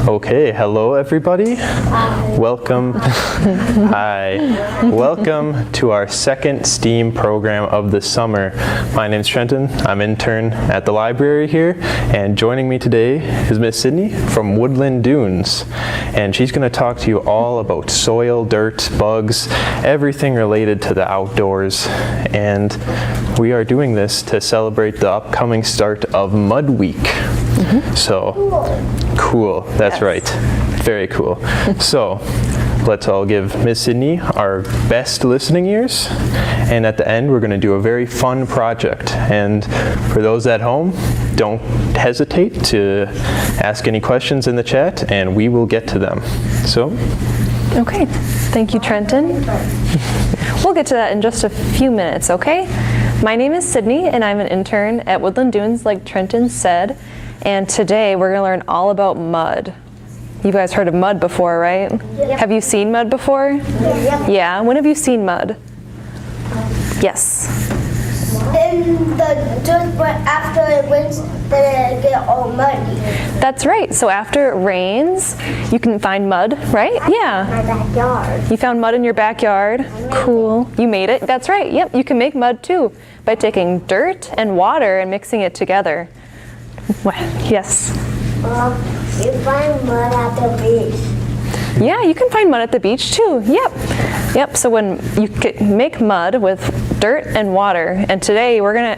Okay, hello everybody. Welcome. Hi. Welcome to our second STEAM program of the summer. My name's Trenton. I'm intern at the library here, and joining me today is Miss Sydney from Woodland Dunes. And she's going to talk to you all about soil, dirt, bugs, everything related to the outdoors. And we are doing this to celebrate the upcoming start of Mud Week. So, cool. That's right. Very cool. So, let's all give Miss Sydney our best listening ears. And at the end, we're going to do a very fun project. And for those at home, don't hesitate to ask any questions in the chat, and we will get to them. So. Okay. Thank you, Trenton. We'll get to that in just a few minutes, okay? My name is Sydney, and I'm an intern at Woodland Dunes, like Trenton said. And today we're going to learn all about mud. You guys heard of mud before, right? Yep. Have you seen mud before? Yep. Yeah. When have you seen mud? Yes. In the dirt, but after it rains, then it get all muddy. That's right. So after it rains, you can find mud, right? Yeah. My backyard. You found mud in your backyard. Cool. You made it. That's right. Yep. You can make mud too by taking dirt and water and mixing it together. Yes. You find mud at the beach. Yeah, you can find mud at the beach too. Yep. So when you make mud with dirt and water, and today we're gonna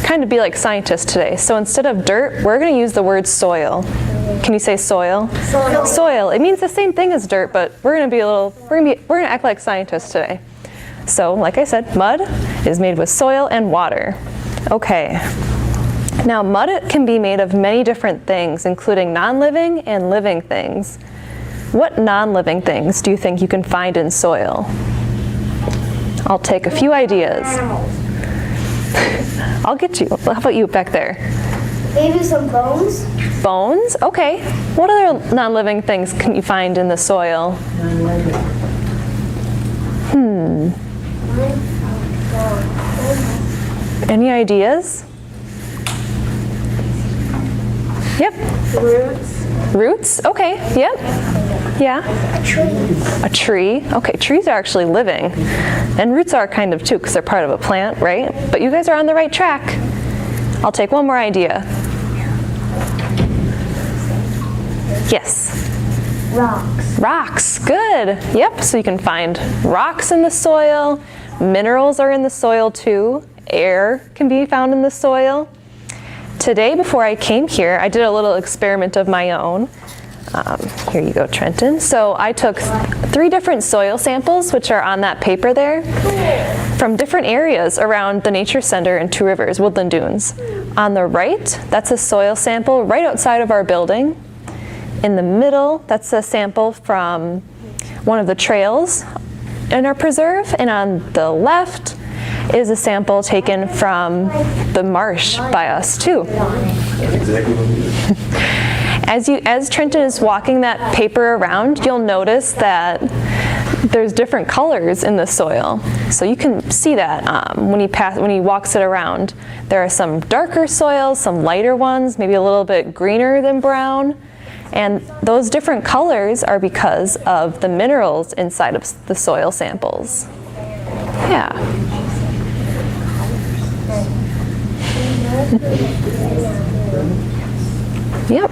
kind of be like scientists today. So instead of dirt, we're gonna use the word soil. Can you say soil? Soil. Soil. It means the same thing as dirt, but we're gonna act like scientists today. So like I said, mud is made with soil and water. Okay. Now, mud can be made of many different things, including non-living and living things. What non-living things do you think you can find in soil? I'll take a few ideas. I'll get you. How about you back there? Maybe some bones. Bones? Okay. What other non-living things can you find in the soil? Any ideas? Yep. Roots? Okay. Yep. Yeah. A tree. A tree. Okay, trees are actually living. And roots are kind of too, because they're part of a plant, right? But you guys are on the right track. I'll take one more idea. Yes. Rocks. Rocks. Good. Yep. So you can find rocks in the soil. Minerals are in the soil too. Air can be found in the soil. Today, before I came here, I did a little experiment of my own. Here you go, Trenton. So I took 3 different soil samples, which are on that paper there, from different areas around the Nature Center in Two Rivers, Woodland Dunes. On the right, that's a soil sample right outside of our building. In the middle, that's a sample from one of the trails in our preserve. And on the left is a sample taken from the marsh by us too. As Trenton is walking that paper around, you'll notice that there's different colors in the soil. So you can see that when he walks it around. There are some darker soils, some lighter ones, maybe a little bit greener than brown. And those different colors are because of the minerals inside of the soil samples. Yeah. Yep.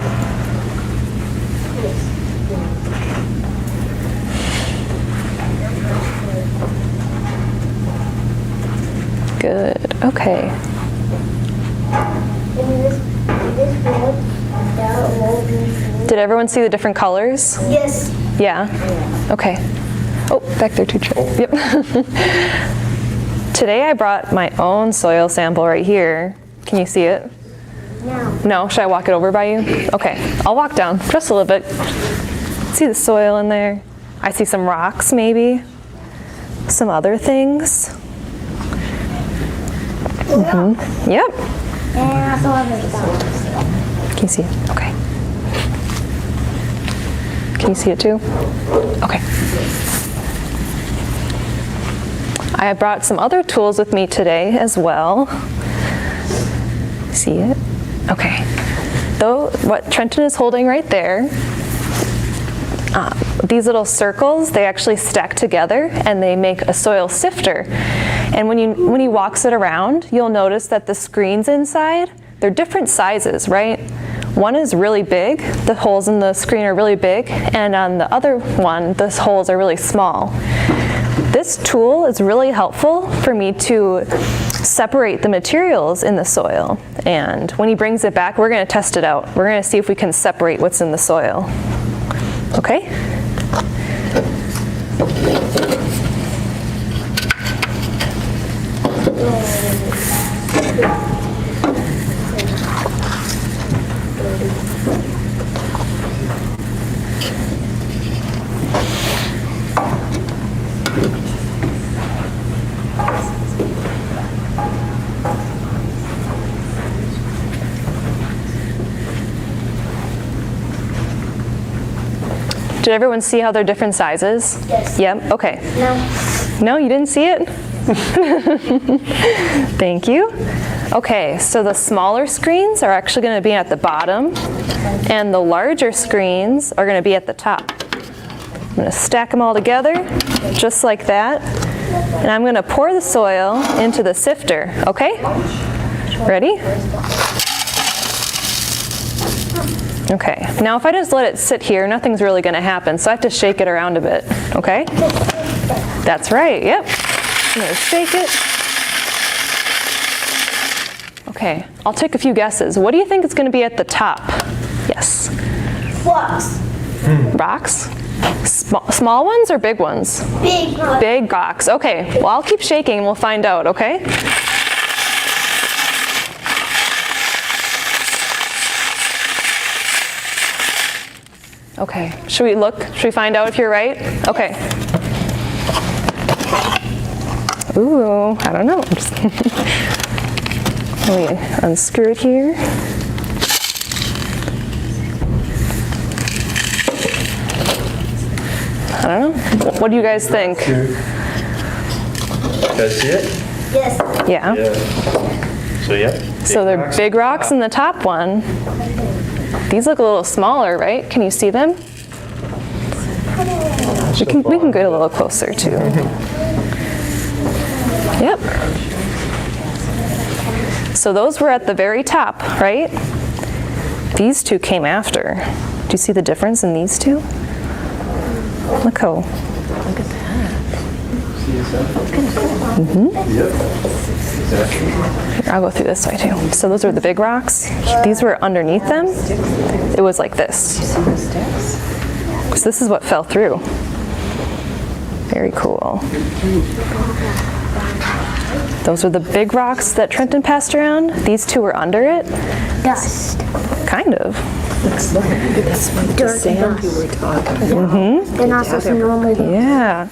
Good. Okay. Did everyone see the different colors? Yes. Yeah? Okay. Oh, back there too, Trey. Yep. Today I brought my own soil sample right here. Can you see it? No. No? Should I walk it over by you? Okay. I'll walk down just a little bit. See the soil in there? I see some rocks maybe. Some other things. Yep. And also other stuff. Can you see it? Okay. Can you see it too? Okay. I brought some other tools with me today as well. See it? Okay. Though what Trenton is holding right there these little circles, they actually stack together and they make a soil sifter. And when he walks it around, you'll notice that the screens inside, they're different sizes, right? One is really big, the holes in the screen are really big, and on the other one, the holes are really small. This tool is really helpful for me to separate the materials in the soil. And when he brings it back, we're going to test it out. We're going to see if we can separate what's in the soil. Okay? Did everyone see how they're different sizes? Yes. Yep, okay. No. No, you didn't see it? Thank you. Okay, so the smaller screens are actually going to be at the bottom, and the larger screens are going to be at the top. I'm going to stack them all together, just like that, and I'm going to pour the soil into the sifter, okay? Ready? Okay, now if I just let it sit here, nothing's really going to happen, so I have to shake it around a bit, okay? That's right, yep. I'm going to shake it. Okay, I'll take a few guesses. What do you think is going to be at the top? Yes. Rocks. Rocks? Small ones or big ones? Big rocks. Big rocks. Okay, well, I'll keep shaking and we'll find out, okay? Okay, should we look? Should we find out if you're right? Okay. Ooh, I don't know. Let me unscrew it here. I don't know. What do you guys think? You guys see it? Yes. Yeah. So yeah. So they're big rocks in the top one. These look a little smaller, right? Can you see them? We can get a little closer too. Yep. So those were at the very top, right? These two came after. Do you see the difference in these two? Look at that. Here, I'll go through this way too. So those are the big rocks. These were underneath them. It was like this. So this is what fell through. Very cool. Those are the big rocks that Trenton passed around. These two were under it. Dust. Kind of. That's like the sand you were talking about. Mm-hmm. And also some normal. Yeah.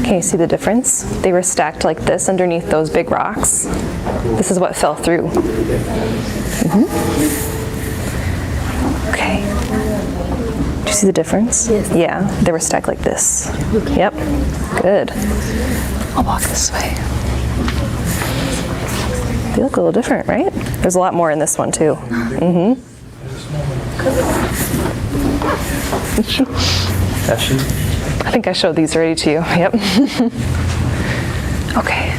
Okay, you see the difference? They were stacked like this underneath those big rocks. This is what fell through. Okay. Do you see the difference? Yes. Yeah, they were stacked like this. Yep. Good. I'll walk this way. They look a little different, right? There's a lot more in this one too. I think I showed these already to you. Yep. Okay.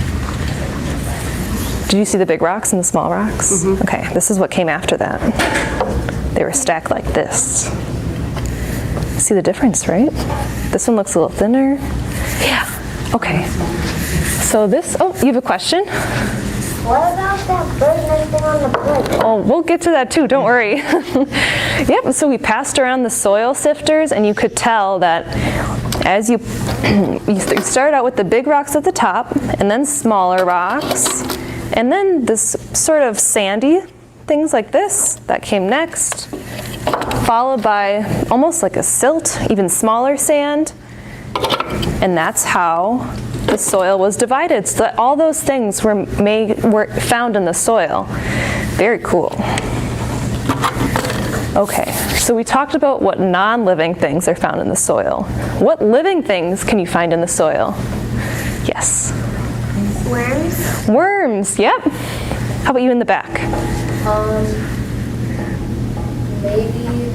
Did you see the big rocks and the small rocks? Okay, this is what came after that. They were stacked like this. See the difference, right? This one looks a little thinner. Yeah. Okay. So this, oh, you have a question? What about that bird and everything on the plate? Oh, we'll get to that too, don't worry. Yep, so we passed around the soil sifters and you could tell that as you start out with the big rocks at the top and then smaller rocks and then this sort of sandy things like this that came next, followed by almost like a silt, even smaller sand, and that's how the soil was divided. So that all those things were found in the soil. Very cool. Okay, so we talked about what non-living things are found in the soil. What living things can you find in the soil? Yes. Worms. Worms, yep. How about you in the back? Maybe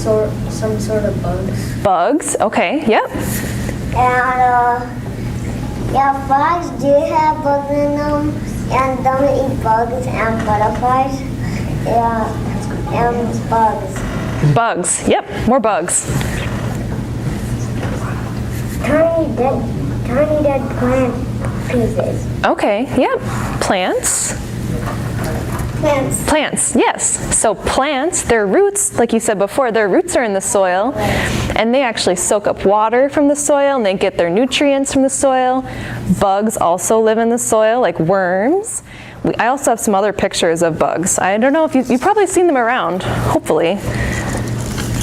some sort of bugs. Bugs, okay, yep. And yeah, frogs do have bugs in them, and don't eat bugs and butterflies. Yeah, and bugs. Bugs, yep, more bugs. Tiny dead plant pieces. Okay, yep. Plants. Plants, yes. So plants, their roots, like you said before, their roots are in the soil, and they actually soak up water from the soil, and they get their nutrients from the soil. Bugs also live in the soil, like worms. I also have some other pictures of bugs. I don't know if you've probably seen them around, hopefully.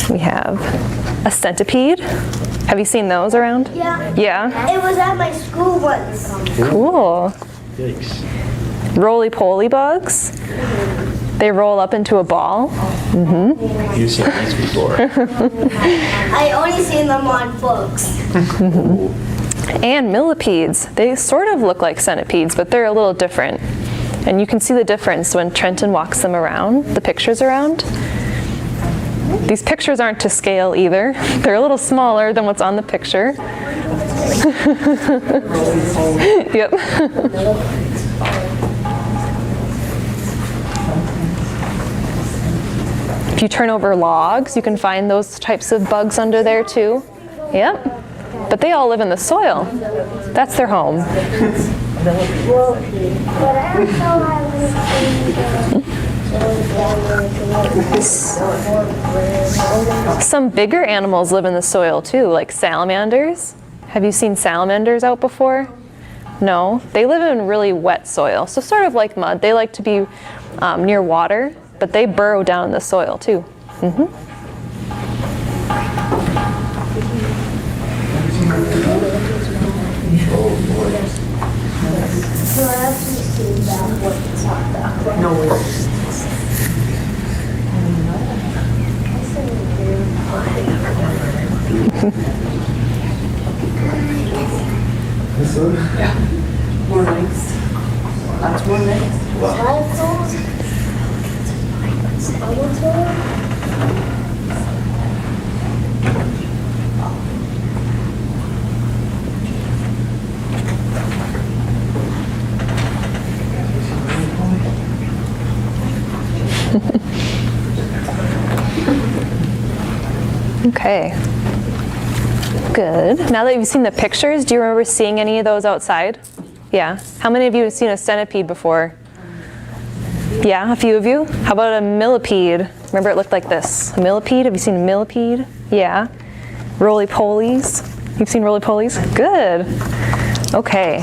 We have a centipede. Have you seen those around? Yeah. Yeah? It was at my school once. Cool. Yikes. Roly-poly bugs. They roll up into a ball. You've seen these before. I only seen them on books. And millipedes. They sort of look like centipedes, but they're a little different. And you can see the difference when Trenton walks them around, the pictures around. These pictures aren't to scale either. They're a little smaller than what's on the picture. Yep. If you turn over logs, you can find those types of bugs under there too. Yep. But they all live in the soil. That's their home. Some bigger animals live in the soil too, like salamanders. Have you seen salamanders out before? No, they live in really wet soil, so sort of like mud. They like to be near water, but they burrow down in the soil too. More legs. Lots more legs. Okay. Good. Now that you've seen the pictures, do you remember seeing any of those outside? Yeah. How many of you have seen a centipede before? Yeah, a few of you. How about a millipede? Remember it looked like this. A millipede? Have you seen a millipede? Yeah. Roly-polies? You've seen roly-polies? Good. Okay.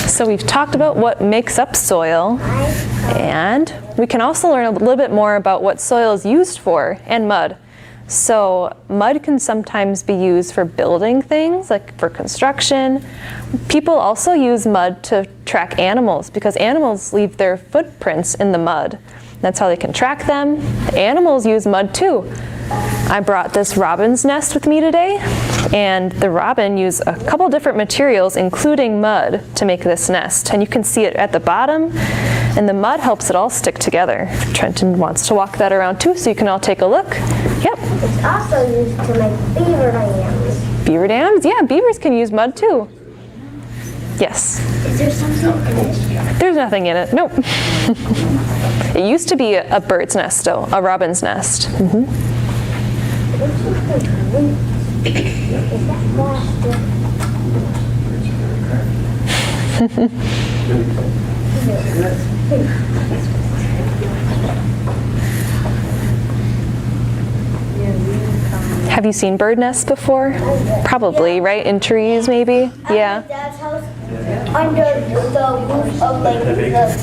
So we've talked about what makes up soil, and we can also learn a little bit more about what soil is used for, and mud. So mud can sometimes be used for building things, like for construction. People also use mud to track animals because animals leave their footprints in the mud. That's how they can track them. Animals use mud too. I brought this robin's nest with me today, and the robin used a couple different materials, including mud, to make this nest. And you can see it at the bottom, and the mud helps it all stick together. Trenton wants to walk that around too, so you can all take a look. Yep. It's also used to make beaver dams. Beaver dams? Yeah, beavers can use mud too. Yes. Is there something in it? There's nothing in it. Nope. It used to be a bird's nest, though, a robin's nest. Have you seen bird nests before? Probably, right? In trees, maybe? Yeah. Dad's house under the roof of like the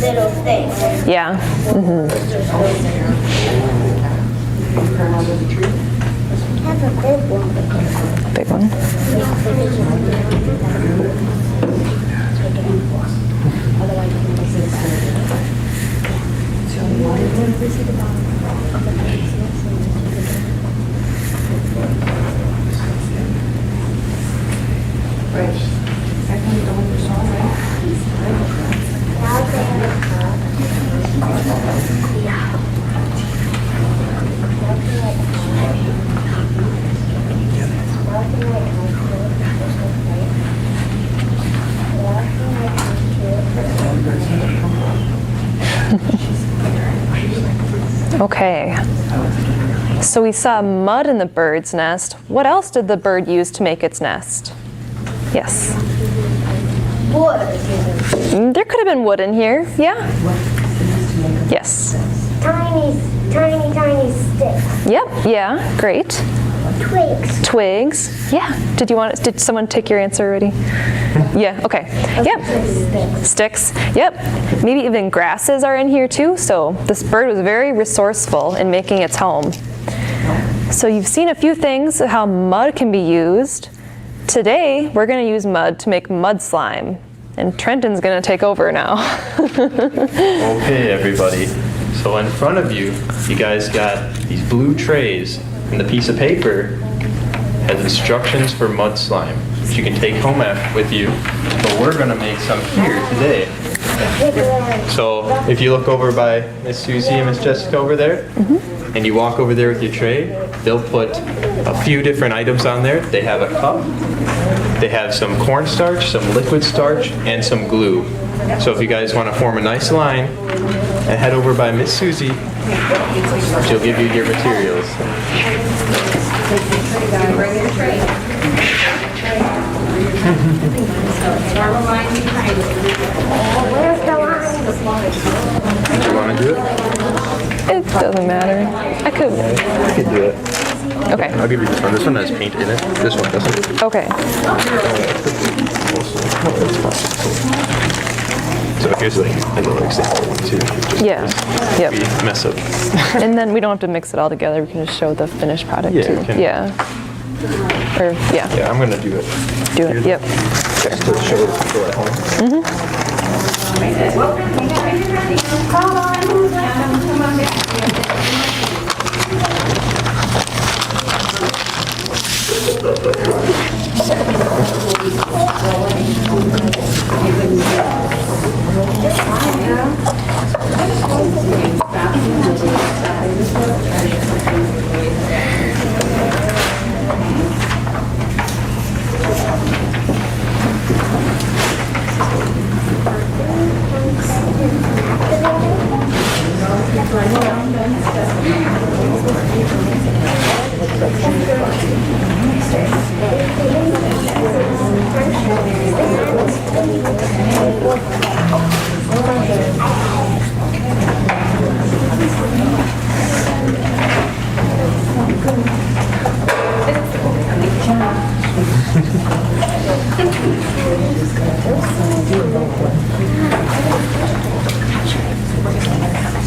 little thing. Yeah. Have a big one. Big one. Okay. So we saw mud in the bird's nest. What else did the bird use to make its nest? Yes. Wood. There could have been wood in here. Yeah? Yes. Tiny sticks. Yep. Yeah. Great. Twigs. Twigs. Yeah. Did someone take your answer already? Yeah. Okay. Yep. Sticks. Yep. Maybe even grasses are in here too. So this bird was very resourceful in making its home. So you've seen a few things of how mud can be used. Today, we're going to use mud to make mud slime. And Trenton's going to take over now. Okay, everybody. So in front of you, you guys got these blue trays, and the piece of paper has instructions for mud slime, which you can take home with you. But we're going to make some here today. So if you look over by Miss Susie and Miss Jessica over there, and you walk over there with your tray, they'll put a few different items on there. They have a cup, they have some cornstarch, some liquid starch, and some glue. So if you guys want to form a nice line, and head over by Miss Susie, she'll give you your materials. Where's the line? Do you want to do it? It doesn't matter. I could. I can do it. Okay. I'll give you this one. This one has paint in it. This one doesn't. Okay. So here's like another example one too. Just Yeah. Yep. we mess up. And then we don't have to mix it all together. We can just show the finished product Yeah, too. we can. Yeah. Or yeah. Yeah, I'm gonna do it. Do it. Yep. Just to show people at home.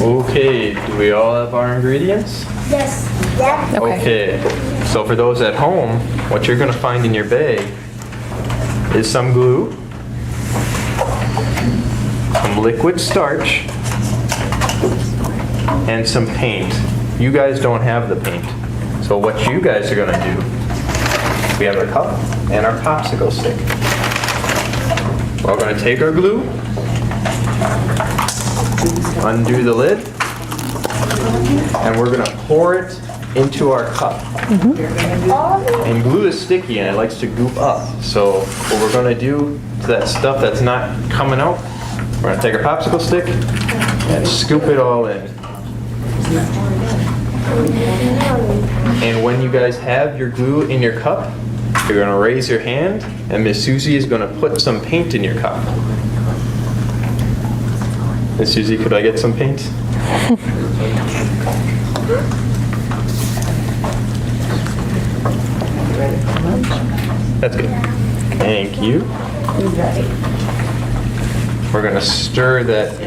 Okay, do we all have our ingredients? Yes. Yeah. Okay. Okay, so for those at home, what you're gonna find in your bag is some glue, some liquid starch, and some paint. You guys don't have the paint. So what you guys are gonna do, we have our cup and our popsicle stick. We're gonna take our glue, undo the lid, and we're gonna pour it into our cup. And glue is sticky and it likes to goop up. So what we're gonna do to that stuff that's not coming out, we're gonna take our popsicle stick and scoop it all in. And when you guys have your glue in your cup, you're gonna raise your hand and Miss Susie is gonna put some paint in your cup. Miss Susie, could I get some paint? That's good. Thank you. We're gonna stir that.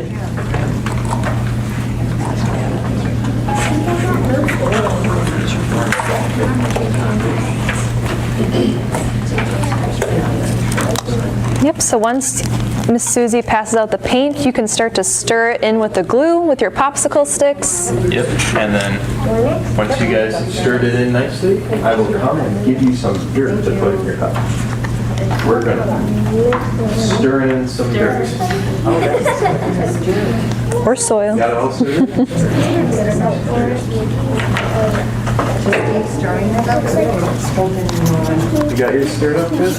Yep, so once Miss Susie passes out the paint, you can start to stir it in with the glue with your popsicle sticks. Yep, and then once you guys have stirred it in nicely, I will come and give you some dirt to put in your cup. We're gonna stir in some dirt. Or soil. Got it all stirred? You got yours stirred up good?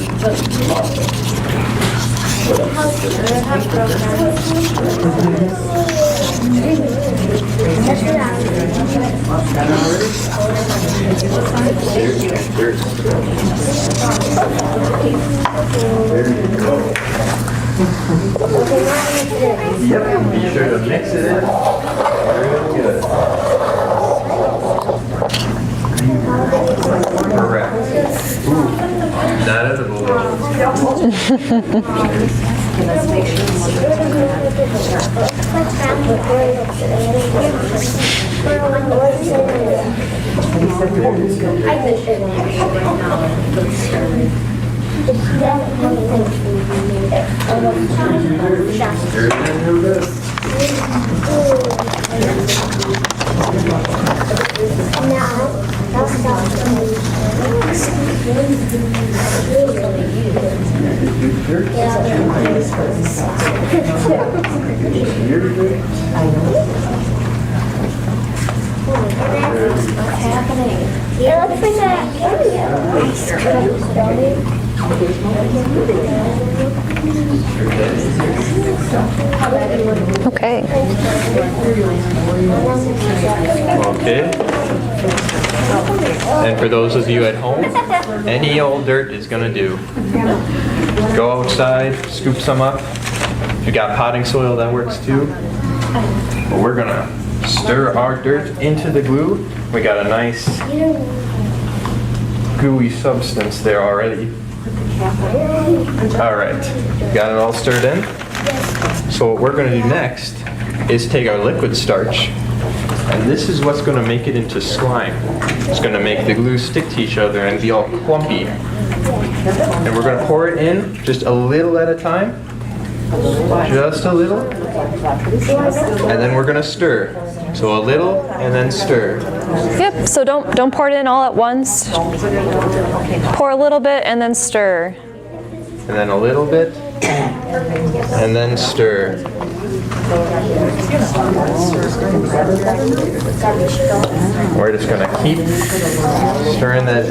gonna mix it in real good. Correct. Ooh, not edible. It looks like that area. Okay. Okay. And for those of you at home, any old dirt is gonna do. Go outside, scoop some up. If you got potting soil, that works too. But we're gonna stir our dirt into the glue. We got a nice gooey substance there already. All right, got it all stirred in? So what we're gonna do next is take our liquid starch, and this is what's gonna make it into slime. It's gonna make the glue stick to each other and be all clumpy. And we're gonna pour it in just a little at a time. Just a little. And then we're gonna stir. So a little and then stir. Yep, so don't pour it in all at once. Pour a little bit and then stir. And then a little bit. And then stir. We're just gonna keep stirring that.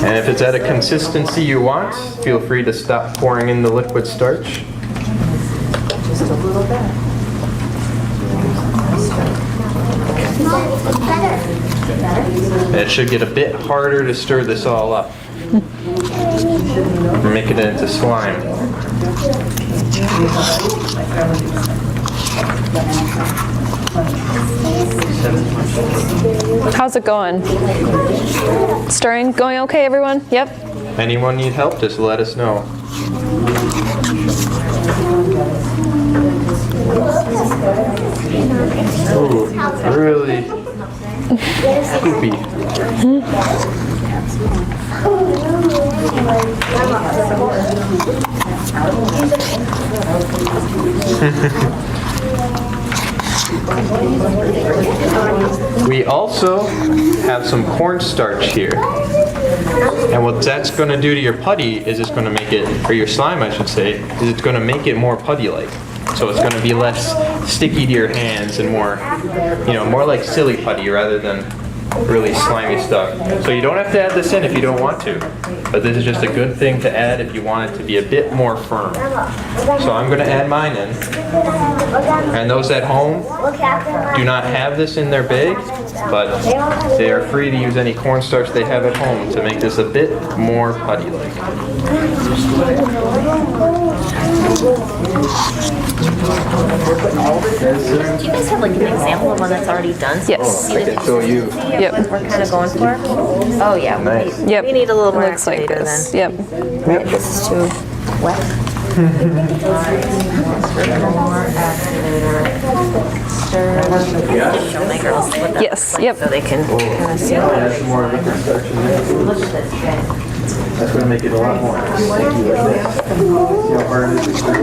And if it's at a consistency you want, feel free to stop pouring in the liquid starch. Just a little bit. And it should get a bit harder to stir this all up. Make it into slime. How's it going? Stirring? Going okay, everyone? Yep. Anyone need help, just let us know. Ooh, really scoopy. We also have some cornstarch here. And what that's going to do to your putty is it's going to make it, or your slime I should say, is it's going to make it more putty-like. So it's going to be less sticky to your hands and more, more like silly putty rather than really slimy stuff. So you don't have to add this in if you don't want to. But this is just a good thing to add if you want it to be a bit more firm. So I'm going to add mine in. And those at home do not have this in their bag, but they are free to use any cornstarch they have at home to make this a bit more putty-like. Do you guys have like an example of one that's already done? So Yes. I can show you. Yep. what we're kind of going for? Oh yeah. Nice. Yep. We need a little more Looks like activator this. then. Yep. This is too wet. Show my girls what that Yes. looks like Yep. so they can kind of see. Add some more liquid starch in there. That's going to make it a lot more sticky like this. See how hard it is to stir?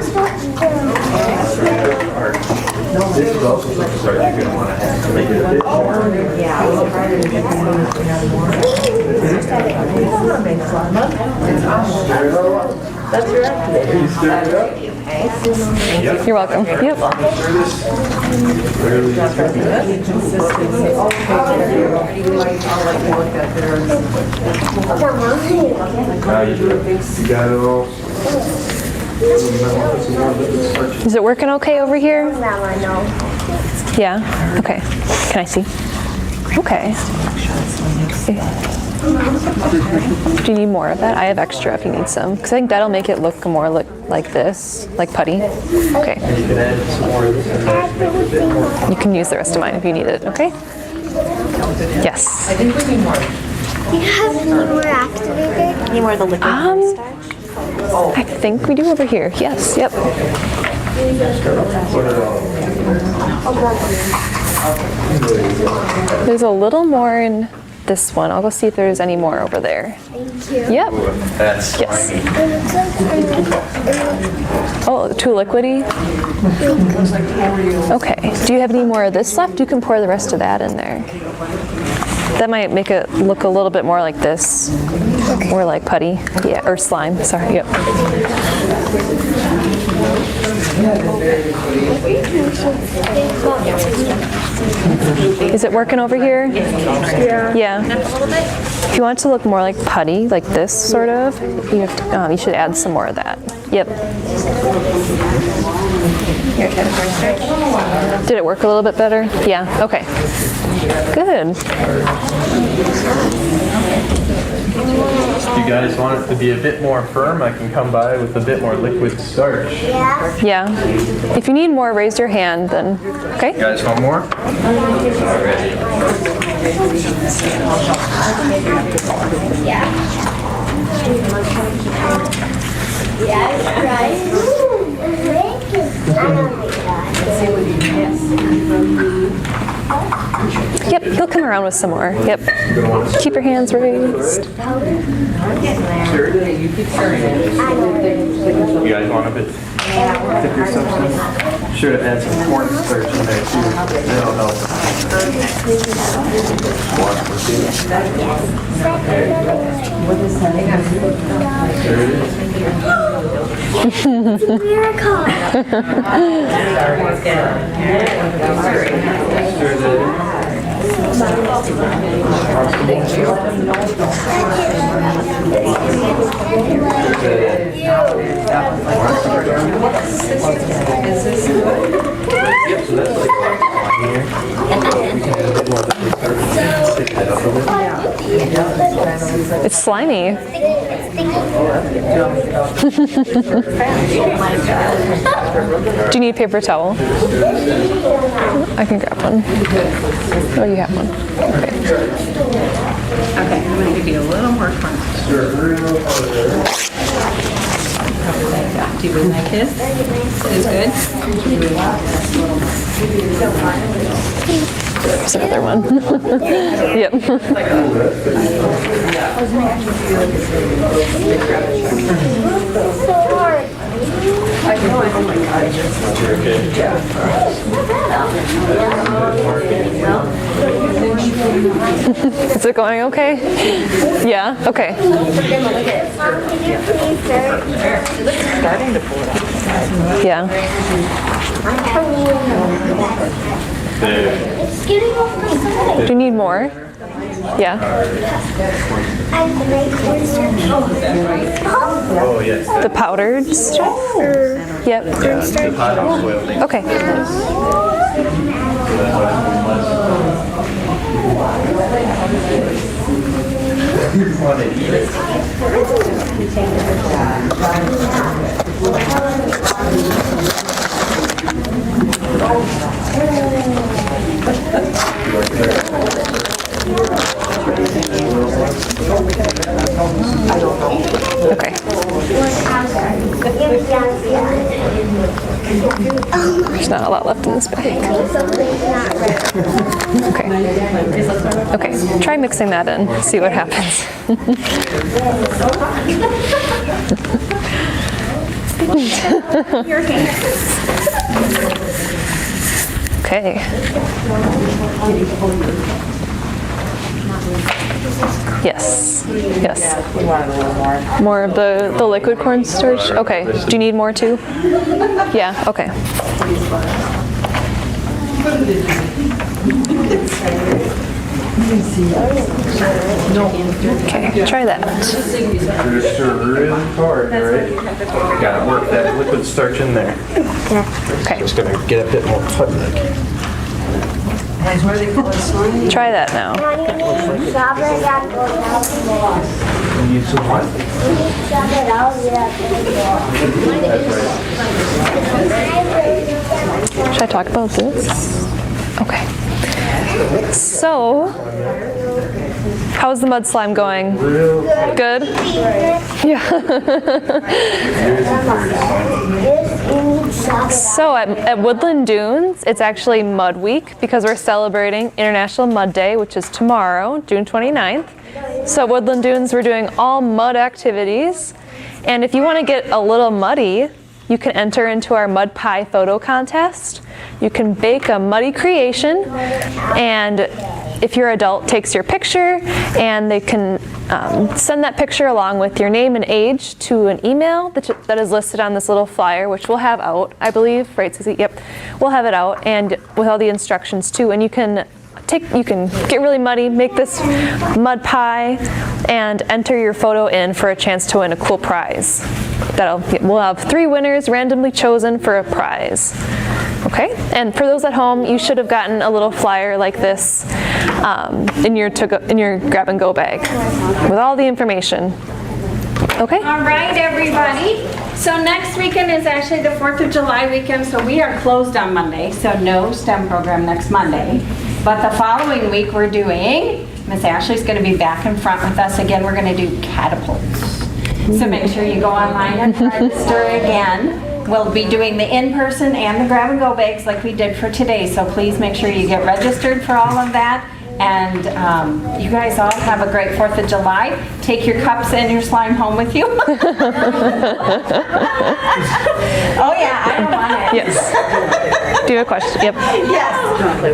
This is also some starch you're going to want to add to make it a bit more. That's your activator. You stir it up. Yep. You're welcome. Yep. Stir this really tricky. Consistency. Now you got it all. Is it working okay over here? That one, no. Yeah. Okay. Can I see? Okay. Do you need more of that? I have extra if you need some. Because I think that'll make it look more like this, like putty. Okay. You can add some more of this in there to make it a bit more. You can use the rest of mine if you need it, okay? Yes. Do you have any more activated? Any more of the liquid cornstarch? I think we do over here. Yes, yep. There's a little more in this one. I'll go see if there's any more over there. Thank you. Yep. That's Yes. It looks like Oh, too liquidy? Okay. Do you have any more of this left? You can pour the rest of that in there. That might make it look a little bit more like this. More like putty. Yeah, or slime. Sorry. Yep. Is it working over here? Yeah. Yeah. If you want it to look more like putty, like this sort of, you have to, you should add some more of that. Yep. Did it work a little bit better? Yeah. Okay. Good. If you guys want it to be a bit more firm, I can come by with a bit more liquid starch. You Yeah. If you need more, raise your hand then. Okay. guys want more? yeah, right. Yep. He'll come around with some more. Yep. Keep your hands raised. You guys want a bit thicker substance? Sure to add some cornstarch in there too. That'll help. There it is. Miracle. It's slimy. Do you need a paper towel? I can grab one. Oh, you have one. Okay. Okay, I'm going to give you a little more cornstarch. Do you like this? Is good? There's another one. Yep. So hard. Is it going okay? Yeah? Okay. Yeah. It's getting off my side. Do you need more? Yeah. I make cornstarch. Oh, yes. The powdered stuff? Yep. The hot oil thing. Okay. Okay. There's not a lot left in this bag. Okay. Okay. Try mixing that in. See what happens. Okay. Yes. Yes. More of the liquid cornstarch? Okay. Do you need more too? Yeah, okay. Okay, try that. Just really hard, right? Gotta work that liquid starch in there. Okay. Just gonna get a bit more putty. That's why they call it slime. Try that now. Strawberry apple. You use some what? Should I talk about this? Okay. So, how's the mud slime going? Good? Yeah. So at Woodland Dunes, it's actually Mud Week because we're celebrating International Mud Day, which is tomorrow, June 29th. So at Woodland Dunes, we're doing all mud activities. And if you want to get a little muddy, you can enter into our mud pie photo contest. You can bake a muddy creation, and if your adult takes your picture, and they can send that picture along with your name and age to an email that is listed on this little flyer, which we'll have out, I believe, right, Susie? Yep, we'll have it out, and with all the instructions too. And you can get really muddy, make this mud pie, and enter your photo in for a chance to win a cool prize. We'll have 3 winners randomly chosen for a prize. Okay, and for those at home, you should have gotten a little flyer like this in your grab and go bag with all the information. Okay. All right, everybody. So next weekend is actually the 4th of July weekend, so we are closed on Monday, so no STEM program next Monday. But the following week we're doing, Miss Ashley's going to be back in front with us again. We're going to do catapults. So make sure you go online and register again. We'll be doing the in-person and the grab-and-go bags like we did for today. So please make sure you get registered for all of that. And you guys all have a great 4th of July. Take your cups and your slime home with you. Oh yeah, I don't want it. Yes. Do you have a question? Yep. Yes,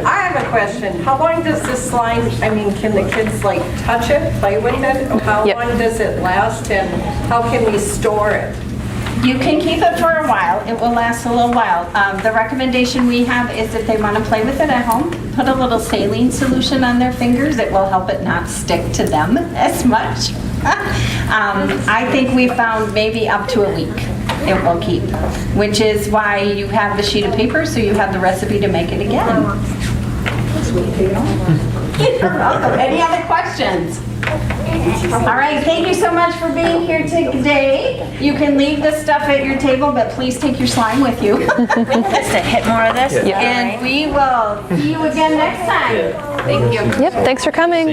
I have a question. How long does this slime, can the kids like touch it, play with it? Or how Yep. long does it last and how can we store it? You can keep it for a while. It will last a little while. The recommendation we have is if they want to play with it at home, put a little saline solution on their fingers. It will help it not stick to them as much. I think we found maybe up to a week it will keep, which is why you have the sheet of paper so you have the recipe to make it again. You're welcome. Any other questions? All right, thank you so much for being here today. You can leave the stuff at your table, but please take your slime with you. Just to hit more of this? Yeah. And we will see you again next time. Thank you. Yep, thanks for coming.